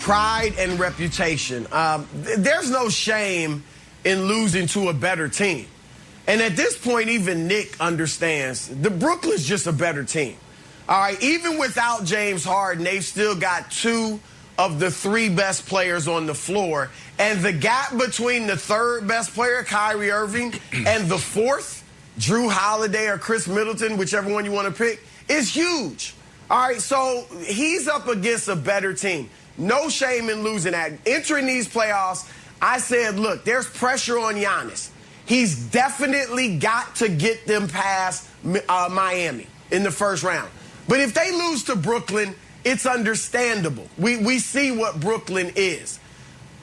pride and reputation. There's no shame in losing to a better team. And at this point, even Nick understands the Brooklyn's just a better team. All right, even without James Harden, they've still got two of the three best players on the floor. And the gap between the third best player, Kyrie Irving, and the fourth, Drew Holiday or Chris Middleton, whichever one you want to pick, is huge. All right, so he's up against a better team. No shame in losing that. Entering these playoffs, I said, look, there's pressure on Giannis. He's definitely got to get them past Miami in the first round. But if they lose to Brooklyn, it's understandable. We see what Brooklyn is.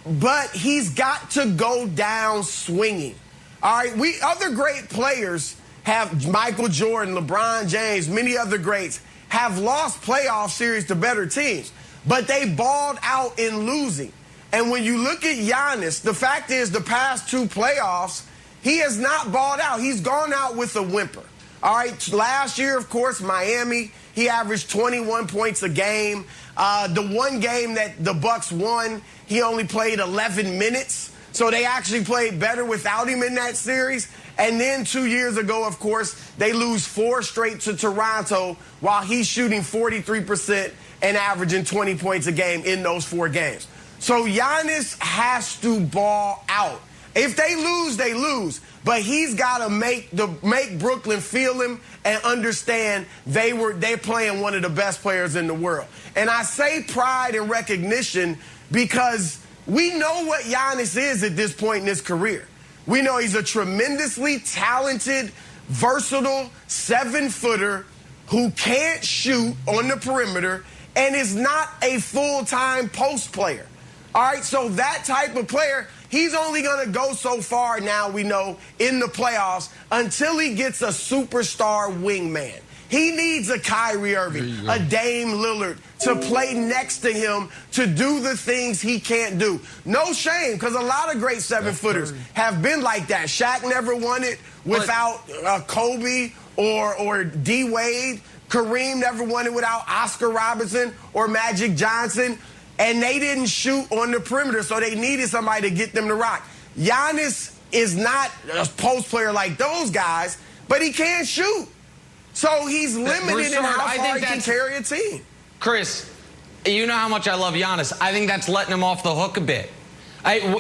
But he's got to go down swinging. All right, other great players have Michael Jordan, LeBron James, many other greats have lost playoff series to better teams. But they balled out in losing. And when you look at Giannis, the fact is the past two playoffs, he has not balled out. He's gone out with a whimper. All right, last year, of course, Miami, he averaged 21 points a game. The one game that the Bucks won, he only played 11 minutes. So they actually played better without him in that series. And then 2 years ago, of course, they lose 4 straight to Toronto while he's shooting 43% and averaging 20 points a game in those 4 games. So Giannis has to ball out. If they lose, they lose. But he's got to make Brooklyn feel him and understand they're playing one of the best players in the world. And I say pride and recognition because we know what Giannis is at this point in his career. We know he's a tremendously talented, versatile 7-footer who can't shoot on the perimeter and is not a full-time post player. All right, so that type of player, he's only going to go so far now, we know, in the playoffs until he gets a superstar wingman. He needs a Kyrie Irving, a Dame Lillard to play next to him to do the things he can't do. No shame, because a lot of great 7-footers have been like that. Shaq never won it without Kobe or D. Wade. Kareem never won it without Oscar Robertson or Magic Johnson. And they didn't shoot on the perimeter, so they needed somebody to get them to rock. Giannis is not a post player like those guys, but he can't shoot. So he's limited in how far he can carry a team. Chris, you know how much I love Giannis. I think that's letting him off the hook a bit.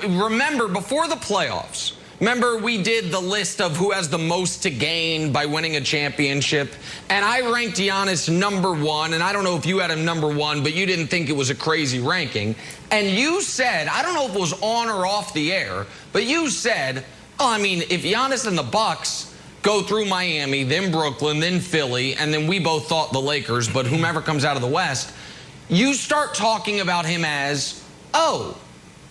Remember, before the playoffs, remember we did the list of who has the most to gain by winning a championship, and I ranked Giannis #1, and I don't know if you had him #1, but you didn't think it was a crazy ranking. And you said, I don't know if it was on or off the air, but you said, oh, I mean, if Giannis and the Bucks go through Miami, then Brooklyn, then Philly, and then we both thought the Lakers, but whomever comes out of the West, you start talking about him as, oh,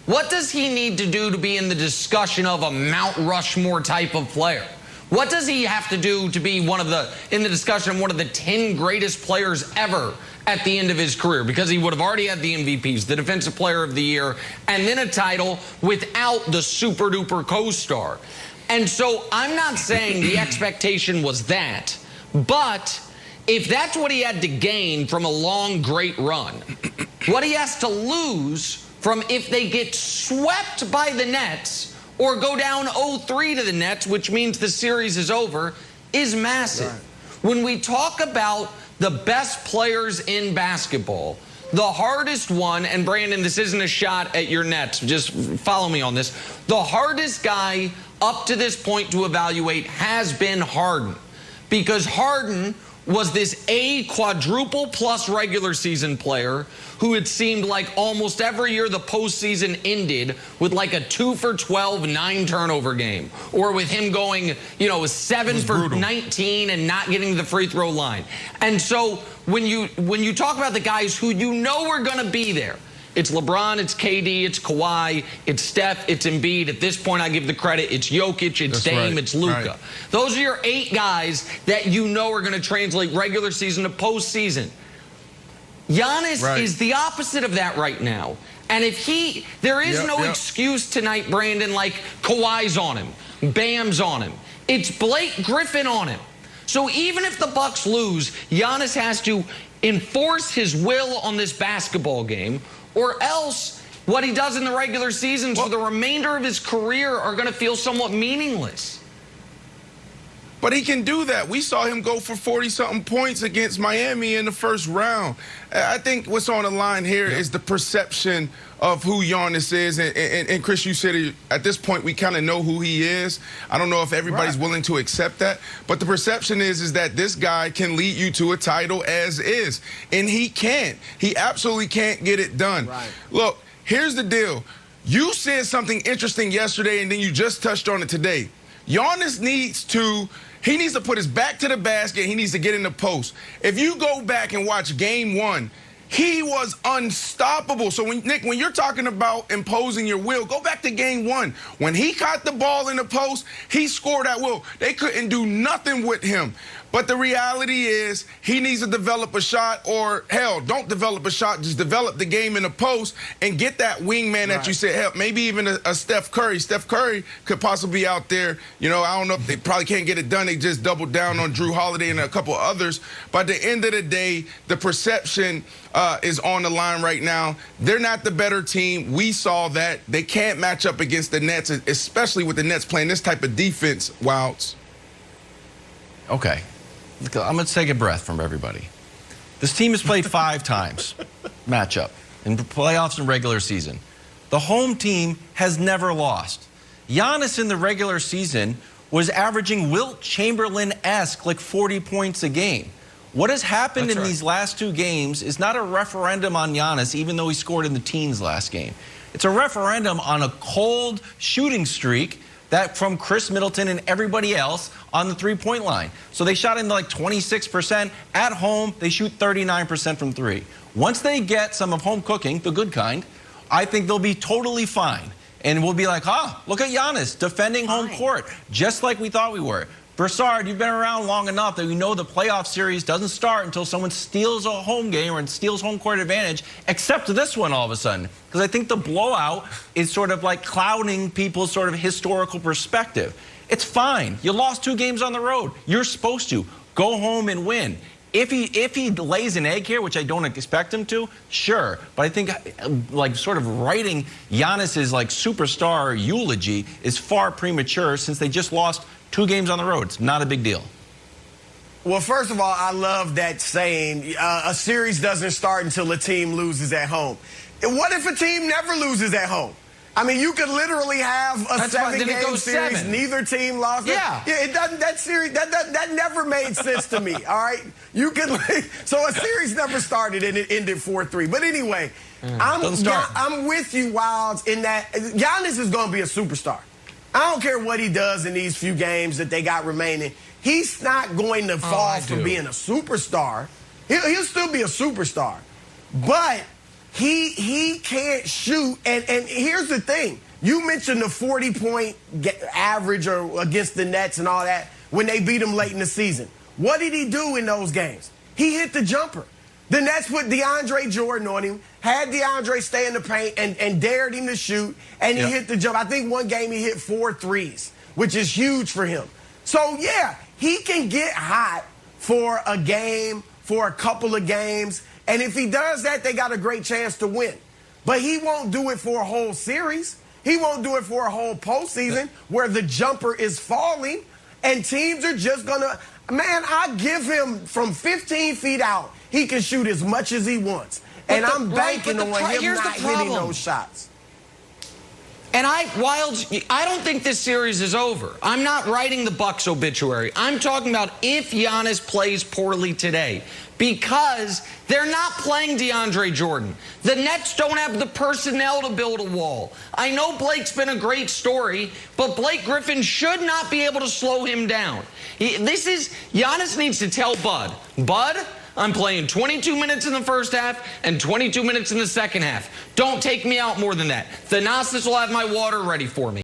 what does he need to do to be in the discussion of a Mount Rushmore type of player? What does he have to do to be in the discussion of one of the 10 greatest players ever at the end of his career? Because he would have already had the MVPs, the Defensive Player of the Year, and then a title without the super-duper co-star. And so I'm not saying the expectation was that, but if that's what he had to gain from a long, great run, what he has to lose from if they get swept by the Nets or go down 0-3 to the Nets, which means the series is over, is massive. Right. When we talk about the best players in basketball, the hardest one, and Brandon, this isn't a shot at your Nets, just follow me on this, the hardest guy up to this point to evaluate has been Harden, because Harden was this quadruple plus regular season player who it seemed like almost every year the postseason ended with like a 2 for 12, 9 turnover game, or with him going, 7 for 19 and not getting to the free throw line. And so when you talk about the guys who you know are going to be there, it's LeBron, it's KD, it's Kawhi, it's Steph, it's Embiid. At this point, I give the credit. It's Jokic, it's Dame, it's Luka. Right. Those are your 8 guys that you know are going to translate regular season to postseason. Giannis is the opposite of that right now. And if there is no excuse tonight, Brandon, like Kawhi's on him, Bam's on him. It's Blake Griffin on him. So even if the Bucks lose, Giannis has to enforce his will on this basketball game, or else what he does in the regular season for the remainder of his career are going to feel somewhat meaningless. But he can do that. We saw him go for 40-something points against Miami in the first round. I think what's on the line here is the perception of who Giannis is. And Chris, you said at this point we kind of know who he is. I don't know if everybody's willing to accept that. But the perception is that this guy can lead you to a title as is. And he can't. He absolutely can't get it done. Right. Look, here's the deal. You said something interesting yesterday, and then you just touched on it today. Giannis needs to put his back to the basket. He needs to get in the post. If you go back and watch game 1, he was unstoppable. So, Nick, when you're talking about imposing your will, go back to game 1. When he caught the ball in the post, he scored at will. They couldn't do nothing with him. But the reality is he needs to develop a shot, or, hell, don't develop a shot. Just develop the game in the post and get that wingman that you said, hell, maybe even a Steph Curry. Steph Curry could possibly be out there. You know, I don't know if they probably can't get it done. They just doubled down on Drew Holiday and a couple others. But at the end of the day, the perception is on the line right now. They're not the better team. We saw that. They can't match up against the Nets, especially with the Nets playing this type of defense, Wilds. Okay. I'm going to take a breath from everybody. This team has played 5 times matchup in playoffs and regular season. The home team has never lost. Giannis in the regular season was averaging Wilt Chamberlain-esque, like 40 points a game. What has happened in these last 2 games is not a referendum on Giannis, even though he scored in the teens last game. It's a referendum on a cold shooting streak that from Chris Middleton and everybody else on the three-point line. So they shot in like 26%. At home, they shoot 39% from 3. Once they get some of home cooking, the good kind, I think they'll be totally fine. And we'll be like, look at Giannis defending home court, just like we thought we were. Broussard, you've been around long enough that we know the playoff series doesn't start until someone steals a home game or steals home court advantage, except this one all of a sudden. Because I think the blowout is sort of like clouding people's sort of historical perspective. It's fine. You lost 2 games on the road. You're supposed to go home and win. If he lays an egg here, which I don't expect him to, sure. But I think like sort of writing Giannis's like superstar eulogy is far premature since they just lost 2 games on the road. It's not a big deal. Well, first of all, I love that saying, a series doesn't start until a team loses at home. What if a team never loses at home? I mean, you could literally have a 7-game series. Neither team lost. Yeah. It doesn't. That series that never made sense to me. All right. You could. So a series never started and it ended 4-3. But anyway, I'm with you, Wilds, in that Giannis is going to be a superstar. I don't care what he does in these few games that they got remaining. He's not going to fall from being a superstar. He'll still be a superstar, but he can't shoot. And here's the thing. You mentioned the 40-point average or against the Nets and all that when they beat him late in the season. What did he do in those games? He hit the jumper. The Nets put DeAndre Jordan on him, had DeAndre stay in the paint and dared him to shoot, and he hit the jump. I think one game he hit 4 threes, which is huge for him. So, yeah, he can get hot for a game, for a couple of games, and if he does that, they got a great chance to win. But he won't do it for a whole series. He won't do it for a whole postseason where the jumper is falling, and teams are just going to – man, I give him from 15 feet out, he can shoot as much as he wants. And I'm banking on him not hitting those shots. And Wilds, I don't think this series is over. I'm not writing the Bucks obituary. I'm talking about if Giannis plays poorly today, because they're not playing DeAndre Jordan. The Nets don't have the personnel to build a wall. I know Blake's been a great story, but Blake Griffin should not be able to slow him down. Giannis needs to tell Bud, I'm playing 22 minutes in the first half and 22 minutes in the second half. Don't take me out more than that. Thanasis will have my water ready for me.